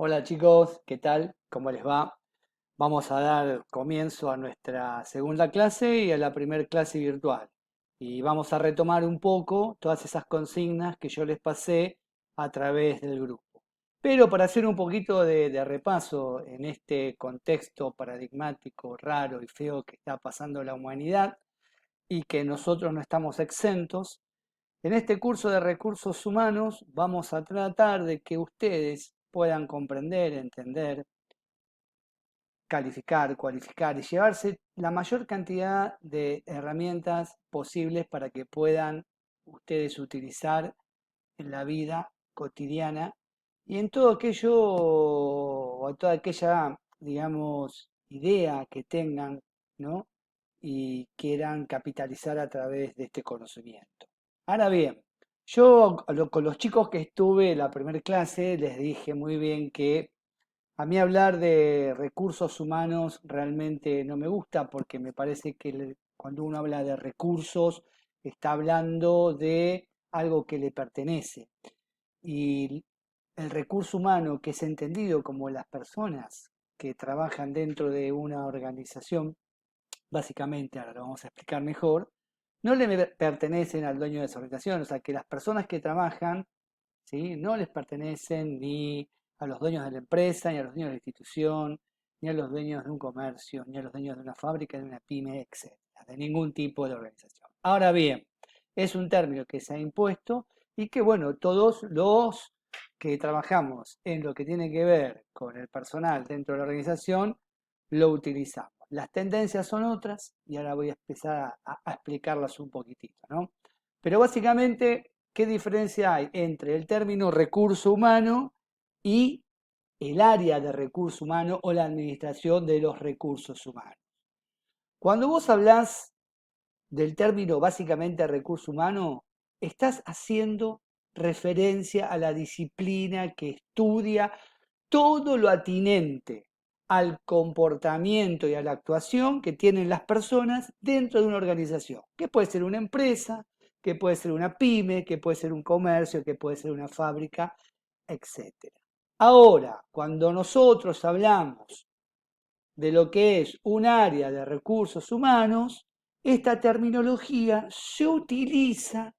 Hola chicos, ¿qué tal? ¿Cómo les va? Vamos a dar comienzo a nuestra segunda clase y a la primera clase virtual. Y vamos a retomar un poco todas esas consignas que yo les pasé a través del grupo. Pero para hacer un poquito de repaso en este contexto paradigmático, raro y feo que está pasando la humanidad y que nosotros no estamos exentos, en este curso de recursos humanos vamos a tratar de que ustedes puedan comprender, entender, calificar, cualificar y llevarse la mayor cantidad de herramientas posibles para que puedan ustedes utilizar en la vida cotidiana y en todo aquello o toda aquella, digamos, idea que tengan, ¿no? Y quieran capitalizar a través de este conocimiento. Ahora bien, yo con los chicos que estuve la primera clase les dije muy bien que a mí hablar de recursos humanos realmente no me gusta porque me parece que cuando uno habla de recursos está hablando de algo que le pertenece. Y el recurso humano, que es entendido como las personas que trabajan dentro de una organización, básicamente, ahora lo vamos a explicar mejor, no le pertenecen al dueño de esa organización. O sea, que las personas que trabajan, ¿sí?, no les pertenecen ni a los dueños de la empresa, ni a los dueños de la institución, ni a los dueños de un comercio, ni a los dueños de una fábrica, de una pyme, etc. De ningún tipo de organización. Ahora bien, es un término que se ha impuesto y que, bueno, todos los que trabajamos en lo que tiene que ver con el personal dentro de la organización lo utilizamos. Las tendencias son otras y ahora voy a empezar a explicarlas un poquitito, ¿no? Pero básicamente, ¿qué diferencia hay entre el término recurso humano y el área de recurso humano o la administración de los recursos humanos? Cuando vos hablás del término básicamente recurso humano, estás haciendo referencia a la disciplina que estudia todo lo atinente al comportamiento y a la actuación que tienen las personas dentro de una organización, que puede ser una empresa, que puede ser una pyme, que puede ser un comercio, que puede ser una fábrica, etcétera. Ahora, cuando nosotros hablamos de lo que es un área de recursos humanos, esta terminología se utiliza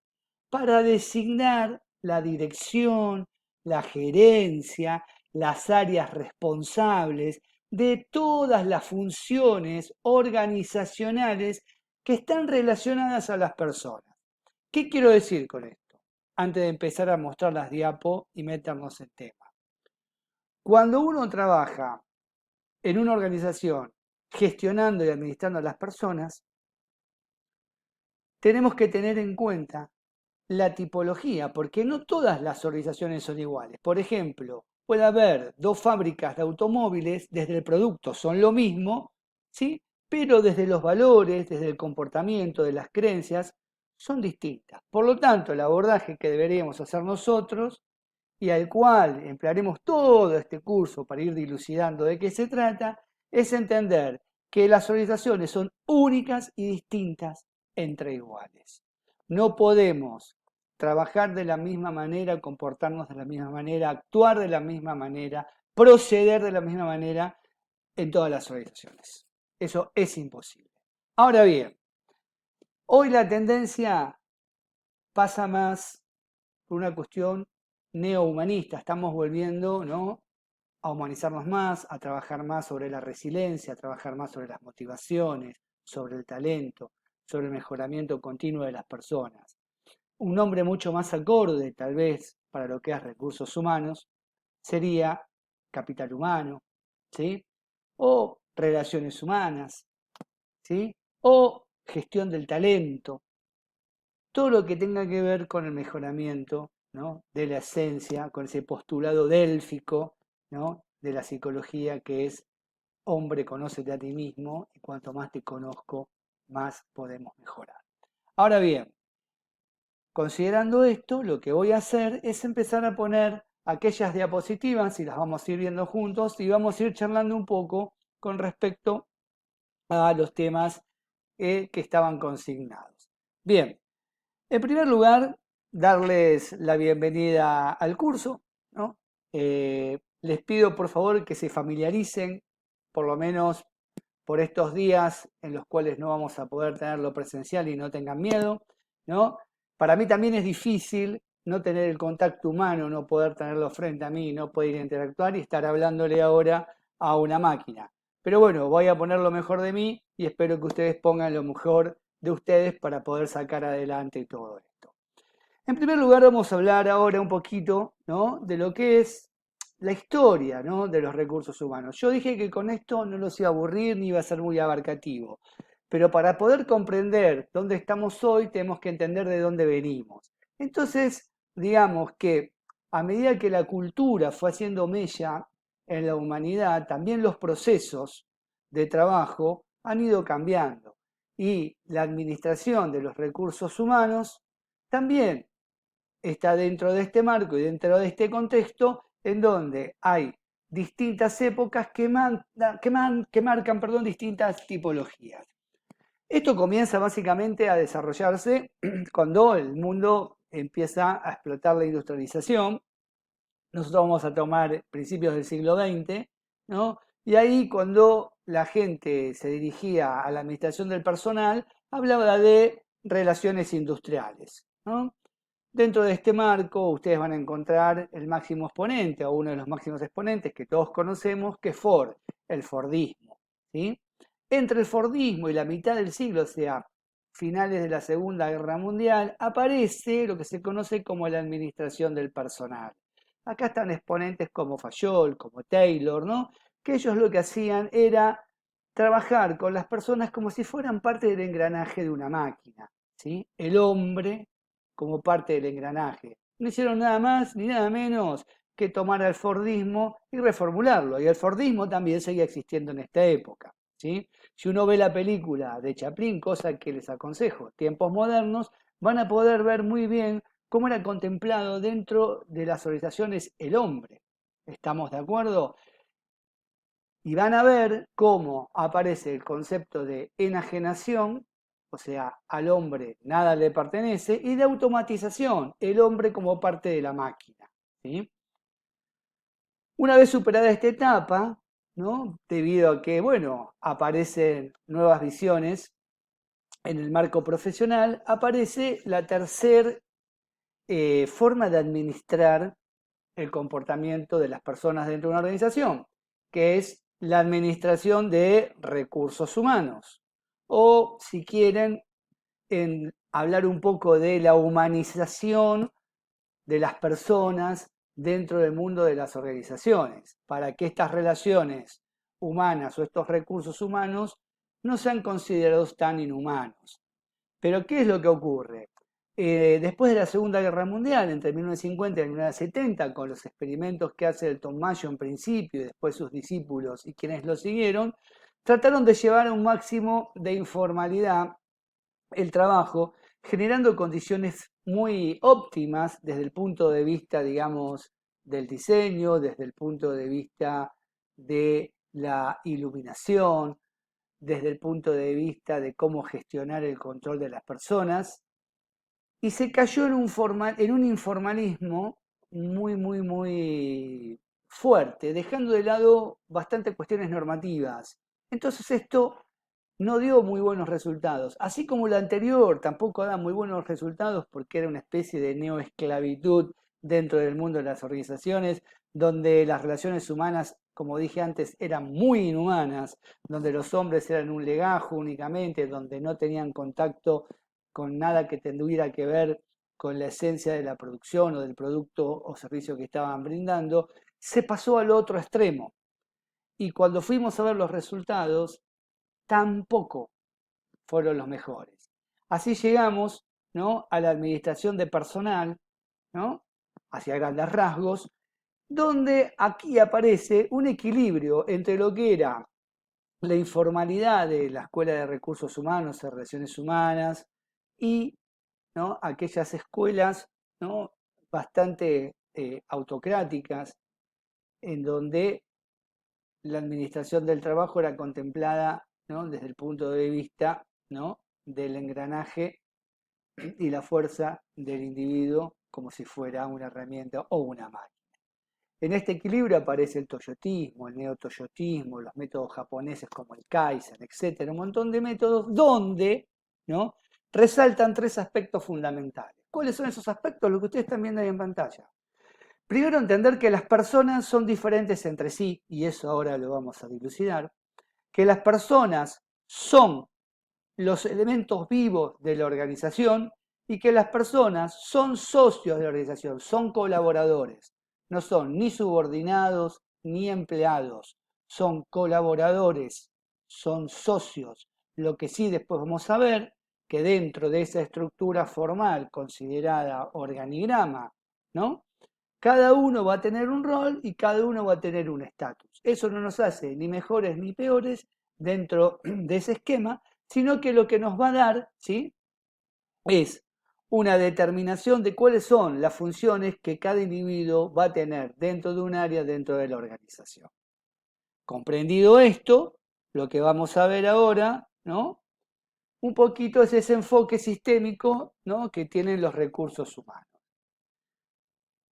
para designar la dirección, la gerencia, las áreas responsables de todas las funciones organizacionales que están relacionadas a las personas. ¿Qué quiero decir con esto? Antes de empezar a mostrar las diapos y meternos en tema. Cuando uno trabaja en una organización gestionando y administrando a las personas, tenemos que tener en cuenta la tipología, porque no todas las organizaciones son iguales. Por ejemplo, puede haber dos fábricas de automóviles, desde el producto son lo mismo, ¿sí?, pero desde los valores, desde el comportamiento, de las creencias, son distintas. Por lo tanto, el abordaje que deberíamos hacer nosotros y al cual emplearemos todo este curso para ir dilucidando de qué se trata, es entender que las organizaciones son únicas y distintas entre iguales. No podemos trabajar de la misma manera, comportarnos de la misma manera, actuar de la misma manera, proceder de la misma manera en todas las organizaciones. Eso es imposible. Ahora bien, hoy la tendencia pasa más por una cuestión neohumanista. Estamos volviendo, ¿no?, a humanizarnos más, a trabajar más sobre la resiliencia, a trabajar más sobre las motivaciones, sobre el talento, sobre el mejoramiento continuo de las personas. Un nombre mucho más acorde, tal vez, para lo que es recursos humanos, sería capital humano, ¿sí?, o relaciones humanas, ¿sí?, o gestión del talento. Todo lo que tenga que ver con el mejoramiento, ¿no?, de la esencia, con ese postulado délfico, ¿no?, de la psicología, que es: hombre, conócete a ti mismo, y cuanto más te conozco, más podemos mejorar. Ahora bien, considerando esto, lo que voy a hacer es empezar a poner aquellas diapositivas y las vamos a ir viendo juntos y vamos a ir charlando un poco con respecto a los temas que estaban consignados. Bien, en primer lugar, darles la bienvenida al curso, ¿no? Les pido por favor que se familiaricen, por lo menos por estos días en los cuales no vamos a poder tenerlo presencial y no tengan miedo, ¿no? Para mí también es difícil no tener el contacto humano, no poder tenerlo frente a mí, no poder interactuar y estar hablándole ahora a una máquina. Pero bueno, voy a poner lo mejor de mí y espero que ustedes pongan lo mejor de ustedes para poder sacar adelante todo esto. En primer lugar, vamos a hablar ahora un poquito, ¿no?, de lo que es la historia, ¿no?, de los recursos humanos. Yo dije que con esto no los iba a aburrir ni iba a ser muy abarcativo, pero para poder comprender dónde estamos hoy tenemos que entender de dónde venimos. Entonces, digamos que a medida que la cultura fue haciendo mella en la humanidad, también los procesos de trabajo han ido cambiando y la administración de los recursos humanos también está dentro de este marco y dentro de este contexto en donde hay distintas épocas que marcan, perdón, distintas tipologías. Esto comienza básicamente a desarrollarse cuando el mundo empieza a explotar la industrialización. Nosotros vamos a tomar principios del siglo XX, ¿no? Y ahí cuando la gente se dirigía a la administración del personal, hablaba de relaciones industriales, ¿no? Dentro de este marco, ustedes van a encontrar el máximo exponente o uno de los máximos exponentes que todos conocemos, que es Ford, el Fordismo, ¿sí? Entre el Fordismo y la mitad del siglo, o sea, finales de la Segunda Guerra Mundial, aparece lo que se conoce como la administración del personal. Acá están exponentes como Fayol, como Taylor, ¿no? Que ellos lo que hacían era trabajar con las personas como si fueran parte del engranaje de una máquina, ¿sí? El hombre como parte del engranaje. No hicieron nada más ni nada menos que tomar al Fordismo y reformularlo. Y el Fordismo también seguía existiendo en esta época, ¿sí? Si uno ve la película de Chaplin, cosa que les aconsejo, Tiempos Modernos, van a poder ver muy bien cómo era contemplado dentro de las organizaciones el hombre. ¿Estamos de acuerdo? Y van a ver cómo aparece el concepto de enajenación, o sea, al hombre nada le pertenece, y de automatización, el hombre como parte de la máquina, ¿sí? Una vez superada esta etapa, ¿no?, debido a que, bueno, aparecen nuevas visiones en el marco profesional, aparece la tercera forma de administrar el comportamiento de las personas dentro de una organización, que es la administración de recursos humanos. O, si quieren, en hablar un poco de la humanización de las personas dentro del mundo de las organizaciones, para que estas relaciones humanas o estos recursos humanos no sean considerados tan inhumanos. Pero ¿qué es lo que ocurre? Después de la Segunda Guerra Mundial, entre 1950 y 1970, con los experimentos que hace el Tom Mayo en principio y después sus discípulos y quienes lo siguieron, trataron de llevar a un máximo de informalidad el trabajo, generando condiciones muy óptimas desde el punto de vista, digamos, del diseño, desde el punto de vista de la iluminación, desde el punto de vista de cómo gestionar el control de las personas, y se cayó en un informalismo muy fuerte, dejando de lado bastantes cuestiones normativas. Entonces esto no dio muy buenos resultados. Así como lo anterior tampoco da muy buenos resultados porque era una especie de neoesclavitud dentro del mundo de las organizaciones, donde las relaciones humanas, como dije antes, eran muy inhumanas, donde los hombres eran un legajo únicamente, donde no tenían contacto con nada que tuviera que ver con la esencia de la producción o del producto o servicio que estaban brindando, se pasó al otro extremo. Y cuando fuimos a ver los resultados, tampoco fueron los mejores. Así llegamos, ¿no?, a la administración de personal, ¿no?, hacia grandes rasgos, donde aquí aparece un equilibrio entre lo que era la informalidad de la Escuela de Recursos Humanos y Relaciones Humanas y, ¿no?, aquellas escuelas, ¿no?, bastante autocráticas, en donde la administración del trabajo era contemplada, ¿no?, desde el punto de vista, ¿no?, del engranaje y la fuerza del individuo como si fuera una herramienta o una máquina. En este equilibrio aparece el toyotismo, el neotoyotismo, los métodos japoneses como el Kaizen, etcétera, un montón de métodos donde, ¿no?, resaltan tres aspectos fundamentales. ¿Cuáles son esos aspectos? Lo que ustedes están viendo ahí en pantalla. Primero, entender que las personas son diferentes entre sí, y eso ahora lo vamos a dilucidar, que las personas son los elementos vivos de la organización y que las personas son socios de la organización, son colaboradores, no son ni subordinados ni empleados, son colaboradores, son socios. Lo que sí después vamos a ver que dentro de esa estructura formal considerada organigrama, ¿no?, cada uno va a tener un rol y cada uno va a tener un estatus. Eso no nos hace ni mejores ni peores dentro de ese esquema, sino que lo que nos va a dar, ¿sí?, es una determinación de cuáles son las funciones que cada individuo va a tener dentro de un área, dentro de la organización. Comprendido esto, lo que vamos a ver ahora, ¿no?, un poquito es ese enfoque sistémico, ¿no?, que tienen los recursos humanos.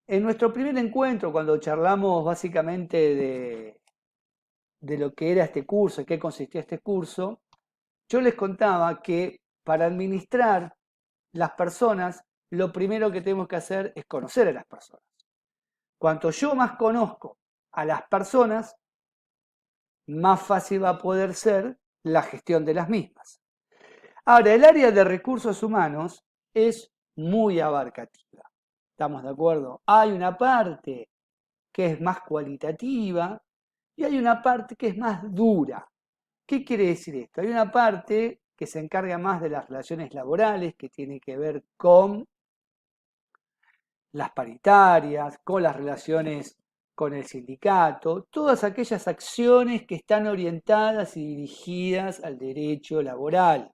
En nuestro primer encuentro, cuando charlamos básicamente de lo que era este curso, en qué consistía este curso, yo les contaba que para administrar las personas, lo primero que tenemos que hacer es conocer a las personas. Cuanto yo más conozco a las personas, más fácil va a poder ser la gestión de las mismas. Ahora, el área de recursos humanos es muy abarcativa. ¿Estamos de acuerdo? Hay una parte que es más cualitativa y hay una parte que es más dura. ¿Qué quiere decir esto? Hay una parte que se encarga más de las relaciones laborales, que tiene que ver con las paritarias, con las relaciones con el sindicato, todas aquellas acciones que están orientadas y dirigidas al derecho laboral.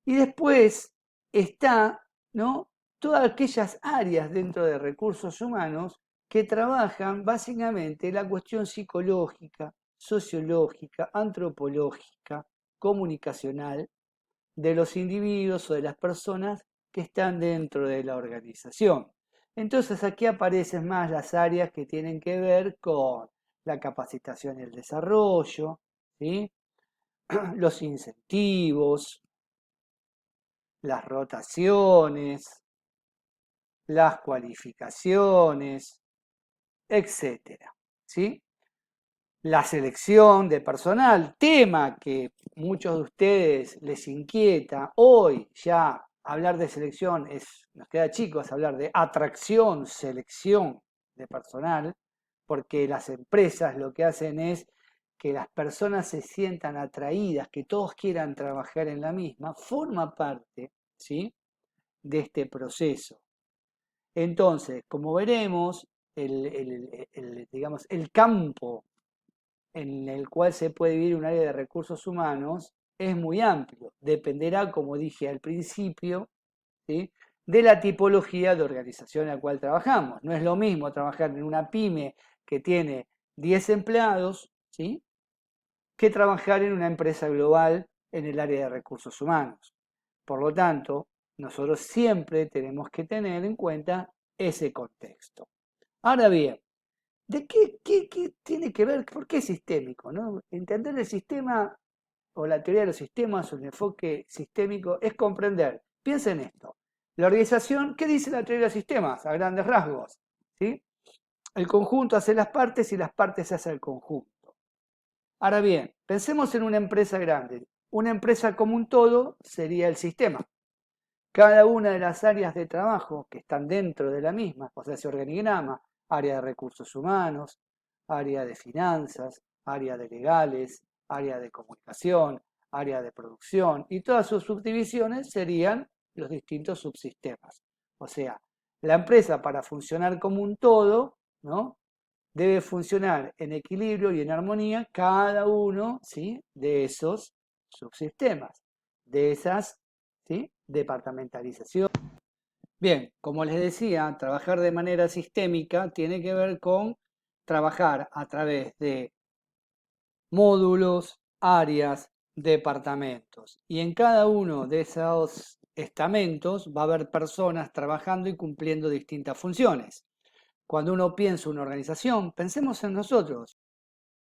Y después está, ¿no?, todas aquellas áreas dentro de recursos humanos que trabajan básicamente la cuestión psicológica, sociológica, antropológica, comunicacional de los individuos o de las personas que están dentro de la organización. Entonces aquí aparecen más las áreas que tienen que ver con la capacitación y el desarrollo, ¿sí?, los incentivos, las rotaciones, las cualificaciones, etcétera, ¿sí? La selección de personal, tema que muchos de ustedes les inquieta. Hoy ya hablar de selección nos queda chicos hablar de atracción, selección de personal, porque las empresas lo que hacen es que las personas se sientan atraídas, que todos quieran trabajar en la misma, forma parte, ¿sí?, de este proceso. Entonces, como veremos, digamos, el campo en el cual se puede vivir un área de recursos humanos es muy amplio. Dependerá, como dije al principio, ¿sí?, de la tipología de organización en la cual trabajamos. No es lo mismo trabajar en una pyme que tiene 10 empleados, ¿sí?, que trabajar en una empresa global en el área de recursos humanos. Por lo tanto, nosotros siempre tenemos que tener en cuenta ese contexto. Ahora bien, ¿de qué tiene que ver? ¿Por qué es sistémico, no? Entender el sistema o la teoría de los sistemas o el enfoque sistémico es comprender. Piensen en esto. La organización, ¿qué dice la teoría de los sistemas? A grandes rasgos, ¿sí? El conjunto hace las partes y las partes hacen el conjunto. Ahora bien, pensemos en una empresa grande. Una empresa como un todo sería el sistema. Cada una de las áreas de trabajo que están dentro de la misma, o sea, ese organigrama, área de recursos humanos, área de finanzas, área de legales, área de comunicación, área de producción, y todas sus subdivisiones serían los distintos subsistemas. O sea, la empresa para funcionar como un todo, ¿no?, debe funcionar en equilibrio y en armonía cada uno, ¿sí?, de esos subsistemas, de esas, ¿sí?, departamentalización. Bien, como les decía, trabajar de manera sistémica tiene que ver con trabajar a través de módulos, áreas, departamentos. Y en cada uno de esos estamentos va a haber personas trabajando y cumpliendo distintas funciones. Cuando uno piensa una organización, pensemos en nosotros.